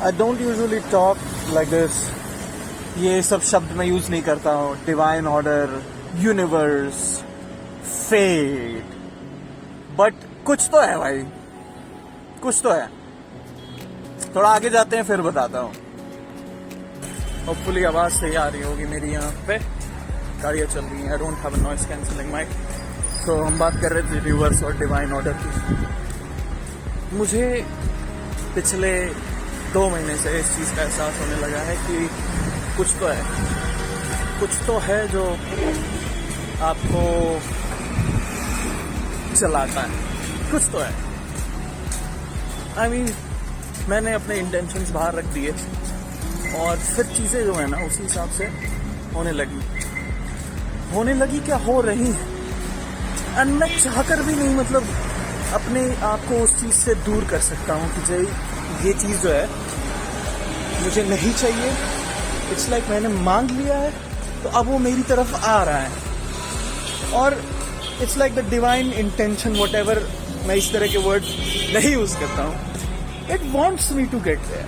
I don't usually talk like this. ये सब शब्द मैं यूज नहीं करता हूँ. Divine order, universe, fate. But कुछ तो है भाई, कुछ तो है. थोड़ा आगे जाते हैं फिर बताता हूँ. होपफुली आवाज सही आ रही होगी मेरी. यहाँ पे गाड़ियाँ चल रही हैं. I don't have a noise cancelling mic. तो हम बात कर रहे थे यूनिवर्स और डिवाइन ऑर्डर की. मुझे पिछले 2 महीने से इस चीज़ का एहसास होने लगा है कि कुछ तो है जो आपको चलाता है. कुछ तो है. आई मीन मैंने अपने इंटेंशंस बाहर रख दिए और फिर चीज़ें जो है ना उसी हिसाब से होने लगी क्या हो रही हैं. एंड मैं चाहकर भी नहीं मतलब अपने आप को उस चीज़ से दूर कर सकता हूँ कि ये चीज़ जो है मुझे नहीं चाहिए. इट्स लाइक मैंने मांग लिया है तो अब वो मेरी तरफ आ रहा है. और it's like the divine intention, whatever मैं इस तरह के वर्ड नहीं यूज करता हूँ. It wants me to get there.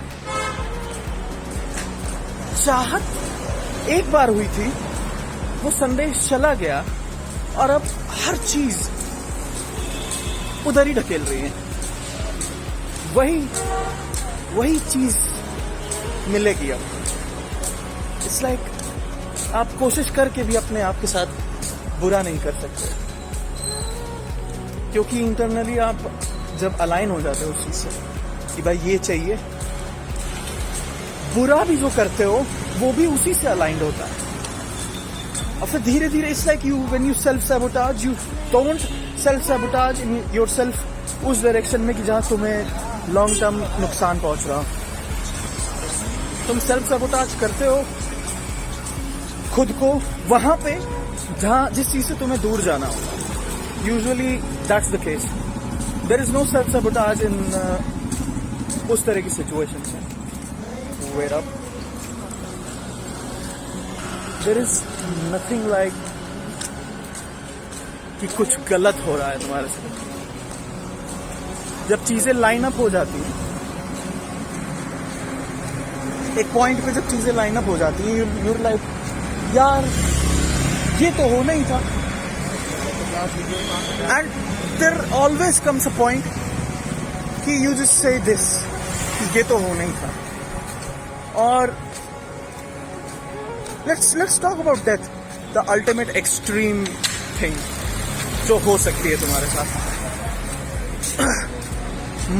चाहत एक बार हुई थी, वो संदेश चला गया और अब हर चीज उधर ही ढकेल रही है. वही चीज मिलेगी अब. इट्स लाइक आप कोशिश करके भी अपने आप के साथ बुरा नहीं कर सकते, क्योंकि इंटरनली आप जब अलाइन हो जाते हो उस चीज से कि भाई ये चाहिए, बुरा भी जो करते हो वो भी उसी से अलाइंड होता है. और फिर धीरे धीरे it's like you when you self sabotage, you don't self sabotage in yourself उस डायरेक्शन में कि जहां तुम्हें लॉन्ग टर्म नुकसान पहुंच रहा. तुम सेल्फ सैबोटाज करते हो खुद को वहां पे जहां जिस चीज से तुम्हें दूर जाना हो. Usually that's the case. There is no self sabotage in उस तरह की सिचुएशन में. Wait up. There is nothing like कि कुछ गलत हो रहा है तुम्हारे साथ. जब चीजें लाइन अप हो जाती हैं, एक पॉइंट पे जब चीजें लाइन अप हो जाती हैं, यूर लाइक यार ये तो होना ही था. And there always comes a point कि यू जस्ट से दिस कि ये तो होना ही था. और let's talk about death, the ultimate extreme thing जो हो सकती है तुम्हारे साथ.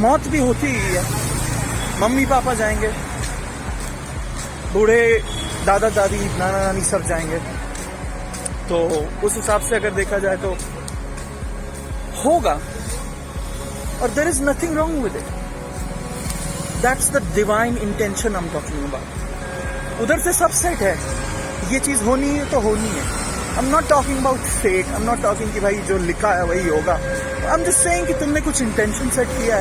मौत भी होती ही है. मम्मी पापा जाएंगे, बूढ़े दादा दादी नाना नानी सब जाएंगे. तो उस हिसाब से अगर देखा जाए तो होगा. और there is nothing wrong with it. That's the divine intention I'm talking about. उधर से सब सेट है, ये चीज होनी है तो होनी है. I'm not talking about fate. I'm not talking कि भाई जो लिखा है वही होगा. I'm just saying कि तुमने कुछ इंटेंशन सेट किया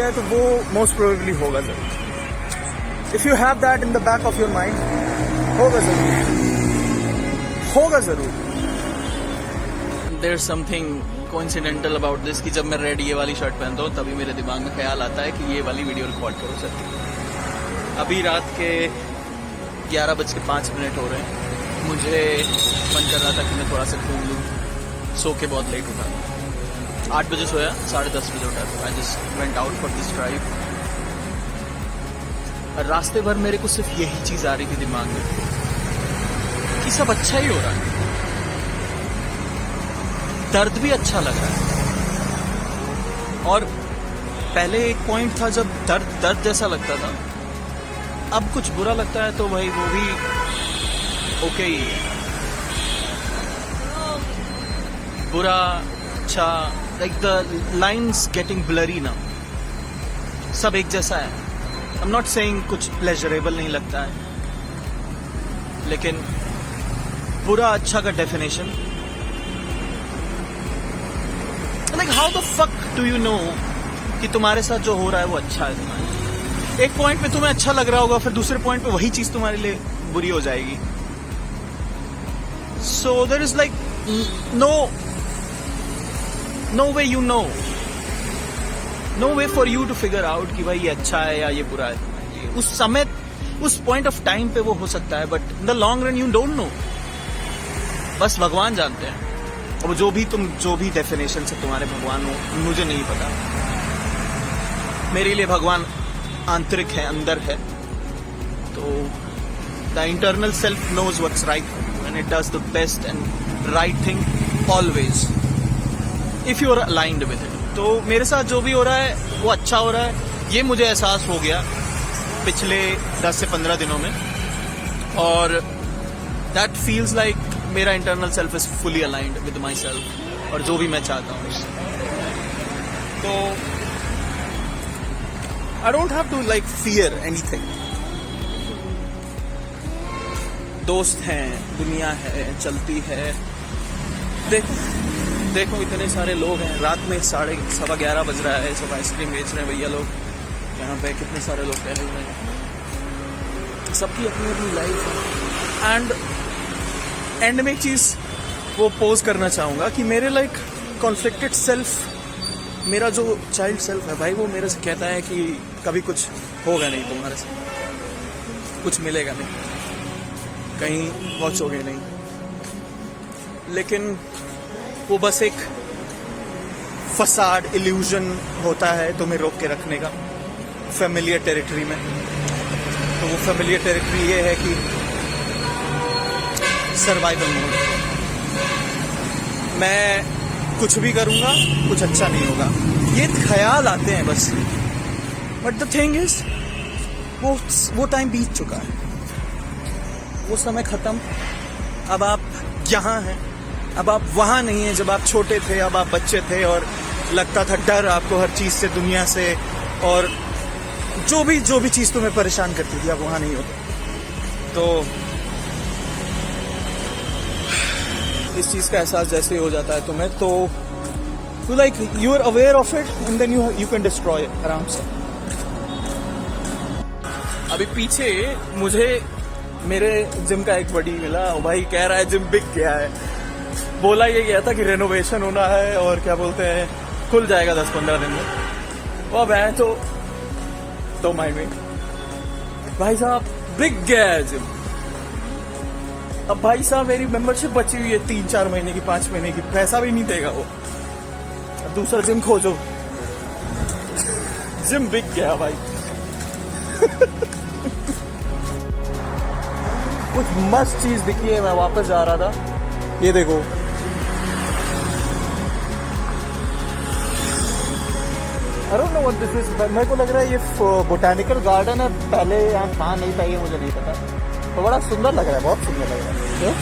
है तो वो मोस्ट प्रोबेबली होगा जरूर. If you have that in the back of your mind, होगा जरूर. There is something coincidental about this कि जब मैं रेड ये वाली शर्ट पहनता हूँ तभी मेरे दिमाग में ख्याल आता है कि ये वाली वीडियो रिकॉर्ड करो सर. अभी रात के 11:05 हो रहे हैं. मुझे मन कर रहा था कि मैं थोड़ा सा घूम लूँ. सो के बहुत लेट उठा. 8 बजे सोया, 10:30 बजे उठा. तो I just went out for this drive. रास्ते भर मेरे को सिर्फ यही चीज आ रही थी दिमाग में कि सब अच्छा ही हो रहा है. दर्द भी अच्छा लग रहा है. और पहले एक पॉइंट था जब दर्द जैसा लगता था. अब कुछ बुरा लगता है तो भाई वो भी ओके ही है. बुरा अच्छा, like the lines getting blurry ना. सब एक जैसा है. आई एम नॉट सेइंग कुछ प्लेजरेबल नहीं लगता है, लेकिन बुरा अच्छा का definition, like how the fuck do you know कि तुम्हारे साथ जो हो रहा है वो अच्छा है तुम्हारे. एक पॉइंट पे तुम्हें अच्छा लग रहा होगा, फिर दूसरे पॉइंट पे वही चीज तुम्हारे लिए बुरी हो जाएगी. So there is like no way you know no way for you to figure out कि भाई ये अच्छा है या ये बुरा है। उस समय, उस पॉइंट ऑफ टाइम पे वो हो सकता है, but in the long run you don't know. बस भगवान जानते हैं। और जो भी डेफिनेशन से तुम्हारे भगवान हो, मुझे नहीं पता। मेरे लिए भगवान आंतरिक है, अंदर है। तो the internal self knows what's right and it does the best and right thing always if you are aligned with it. तो मेरे साथ जो भी हो रहा है वो अच्छा हो रहा है, ये मुझे एहसास हो गया पिछले 10 से 15 दिनों में। और दैट फील्स लाइक मेरा internal self is fully aligned with myself और जो भी मैं चाहता हूँ। तो I don't have to like fear anything. दोस्त हैं, दुनिया है, चलती है। देखो इतने सारे लोग हैं, रात में 11:15 बज रहा है, सब आइसक्रीम बेच रहे हैं भैया लोग यहाँ पे, कितने सारे लोग टहल रहे हैं। सबकी अपनी अपनी लाइफ है। एंड में एक चीज़ वो पोज करना चाहूँगा कि मेरे लाइक कॉन्फ्लिक्टेड सेल्फ, मेरा जो चाइल्ड सेल्फ है भाई, वो मेरे से कहता है कि कभी कुछ होगा नहीं तुम्हारे से, कुछ मिलेगा नहीं, कहीं पहुँचोगे नहीं। लेकिन वो बस एक फसाड, इल्यूजन होता है तुम्हें रोक के रखने का फेमिलियर टेरिटरी में। तो वो फेमिलियर टेरिटरी ये है कि सर्वाइवल मोड। मैं कुछ भी करूंगा, कुछ अच्छा नहीं होगा, ये ख्याल आते हैं बस। बट द थिंग इज वो टाइम बीत चुका है, वो समय खत्म। अब आप यहाँ हैं, अब आप वहाँ नहीं हैं जब आप छोटे थे। अब आप बच्चे थे और लगता था डर आपको हर चीज़ से, दुनिया से, और जो भी चीज़ तुम्हें परेशान करती थी, आप वहाँ नहीं होते। तो इस चीज़ का एहसास जैसे ही हो जाता है तुम्हें, तो like you are aware of it and then you can destroy it आराम से। अभी पीछे मुझे मेरे जिम का एक बडी मिला, भाई कह रहा है जिम बिक गया है। बोला ये गया था कि रेनोवेशन होना है और क्या बोलते हैं खुल जाएगा 10-15 दिन में। वो अब है तो माइंड में भाई साहब बिक गया है जिम। अब भाई साहब मेरी मेंबरशिप बची हुई है 3-4 महीने की, 5 महीने की, पैसा भी नहीं देगा वो। अब दूसरा जिम खोजो। जिम बिक गया भाई। कुछ मस्त चीज दिखी है, मैं वापस जा रहा था, ये देखो। I don't know what this is, मेरे को लग रहा है ये बोटानिकल गार्डन है, पहले यहाँ था नहीं था, ये मुझे नहीं पता। तो बड़ा सुंदर लग रहा है, बहुत सुंदर लग रहा है।